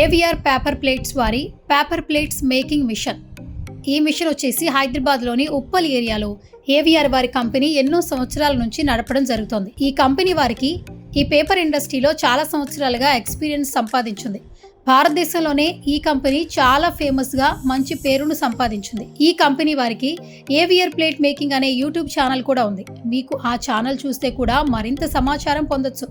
AVR paper plates వారి paper plates making machine. ఈ machine వచ్చేసి హైదరాబాద్లోని ఉప్పల్ ఏరియాలో ఏవిఆర్ వారి కంపెనీ ఎన్నో సంవత్సరాల నుంచి నడపడం జరుగుతోంది. ఈ కంపెనీ వారికి ఈ పేపర్ ఇండస్ట్రీలో చాలా సంవత్సరాలుగా ఎక్స్పీరియన్స్ సంపాదించింది. భారతదేశంలోనే ఈ కంపెనీ చాలా ఫేమస్గా మంచి పేరును సంపాదించింది. ఈ కంపెనీ వారికి ఏవిఆర్ ప్లేట్ మేకింగ్ అనే యూట్యూబ్ ఛానల్ కూడా ఉంది. మీకు ఆ ఛానల్ చూస్తే కూడా మరింత సమాచారం పొందొచ్చు.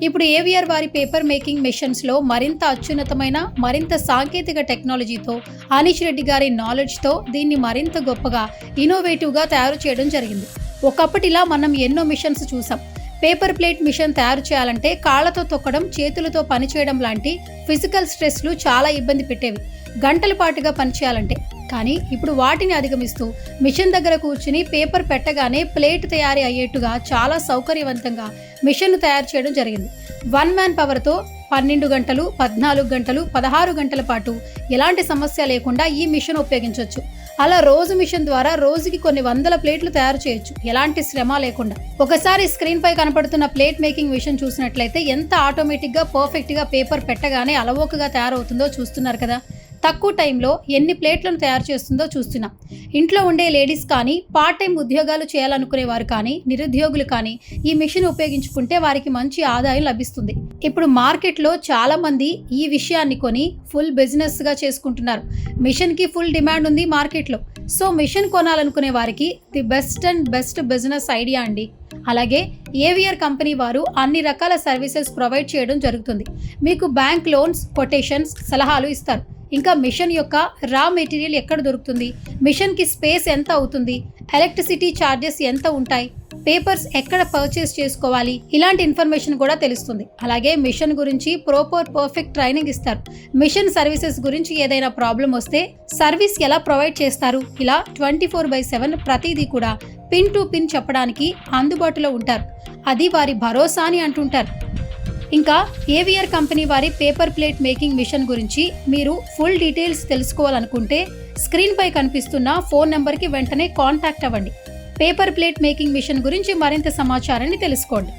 ఇప్పుడు ఏవిఆర్ వారి పేపర్ మేకింగ్ మెషిన్స్లో మరింత అత్యున్నతమైన మరింత సాంకేతిక టెక్నాలజీతో అనీష్ రెడ్డి గారి నాలెడ్జ్తో దీన్ని మరింత గొప్పగా ఇన్నోవేటివ్గా తయారు చేయడం జరిగింది. ఒకప్పటిలా మనం ఎన్నో మిషన్స్ చూసాం. పేపర్ ప్లేట్ మిషన్ తయారు చేయాలంటే కాళ్లతో తొక్కడం, చేతులతో పనిచేయడం లాంటి ఫిజికల్ స్ట్రెస్లు చాలా ఇబ్బంది పెట్టేవి, గంటల పాటుగా పనిచేయాలంటే. కానీ ఇప్పుడు వాటిని అధిగమిస్తూ మిషన్ దగ్గర కూర్చుని పేపర్ పెట్టగానే ప్లేట్ తయారీ అయ్యేట్టుగా చాలా సౌకర్యవంతంగా మిషన్ను తయారు చేయడం జరిగింది. 1 మ్యాన్ పవర్తో 12 గంటలు, 14 గంటలు, 16 గంటల పాటు ఎలాంటి సమస్య లేకుండా ఈ మిషన్ ఉపయోగించవచ్చు. అలా రోజు మిషన్ ద్వారా రోజుకి కొన్ని వందల ప్లేట్లు తయారు చేయొచ్చు, ఎలాంటి శ్రమ లేకుండా. ఒకసారి స్క్రీన్ పై కనపడుతున్న ప్లేట్ మేకింగ్ మిషన్ చూసినట్లయితే ఎంత ఆటోమేటిక్గా పర్ఫెక్ట్గా పేపర్ పెట్టగానే అలవోకగా తయారవుతుందో చూస్తున్నారు కదా. తక్కువ టైంలో ఎన్ని ప్లేట్లను తయారు చేస్తుందో చూస్తున్నాం. ఇంట్లో ఉండే లేడీస్ కానీ, పార్ట్ టైం ఉద్యోగాలు చేయాలనుకునే వారు కానీ, నిరుద్యోగులు కానీ ఈ మిషన్ ఉపయోగించుకుంటే వారికి మంచి ఆదాయం లభిస్తుంది. ఇప్పుడు మార్కెట్లో చాలా మంది ఈ విషయాన్ని కొని ఫుల్ బిజినెస్గా చేసుకుంటున్నారు. మిషన్కి ఫుల్ డిమాండ్ ఉంది మార్కెట్లో. సో మిషన్ కొనాలనుకునే వారికి ది బెస్ట్ బిజినెస్ ఐడియా అండి. అలాగే ఏవిఆర్ కంపెనీ వారు అన్ని రకాల సర్వీసెస్ ప్రొవైడ్ చేయడం జరుగుతుంది. మీకు బ్యాంక్ లోన్స్, కొటేషన్స్, సలహాలు ఇస్తారు. ఇంకా మిషన్ యొక్క రా మెటీరియల్ ఎక్కడ దొరుకుతుంది, మిషన్కి స్పేస్ ఎంత అవుతుంది, ఎలక్ట్రిసిటీ ఛార్జెస్ ఎంత ఉంటాయి, పేపర్స్ ఎక్కడ పర్చేస్ చేసుకోవాలి, ఇలాంటి ఇన్ఫర్మేషన్ కూడా తెలుస్తుంది. అలాగే మిషన్ గురించి పర్ఫెక్ట్ ట్రైనింగ్ ఇస్తారు. మిషన్ సర్వీసెస్ గురించి ఏదైనా ప్రాబ్లం వస్తే సర్వీస్ ఎలా ప్రొవైడ్ చేస్తారు, ఇలా 24/7 ప్రతిదీ కూడా పిన్ టు పిన్ చెప్పడానికి అందుబాటులో ఉంటారు. అది వారి భరోసా అని అంటుంటారు. ఇంకా ఏవిఆర్ కంపెనీ వారి పేపర్ ప్లేట్ మేకింగ్ మిషన్ గురించి మీరు ఫుల్ డీటెయిల్స్ తెలుసుకోవాలనుకుంటే స్క్రీన్ పై కనిపిస్తున్న ఫోన్ నెంబర్కి వెంటనే కాంటాక్ట్ అవ్వండి. పేపర్ ప్లేట్ మేకింగ్ మిషన్ గురించి మరింత సమాచారాన్ని తెలుసుకోండి.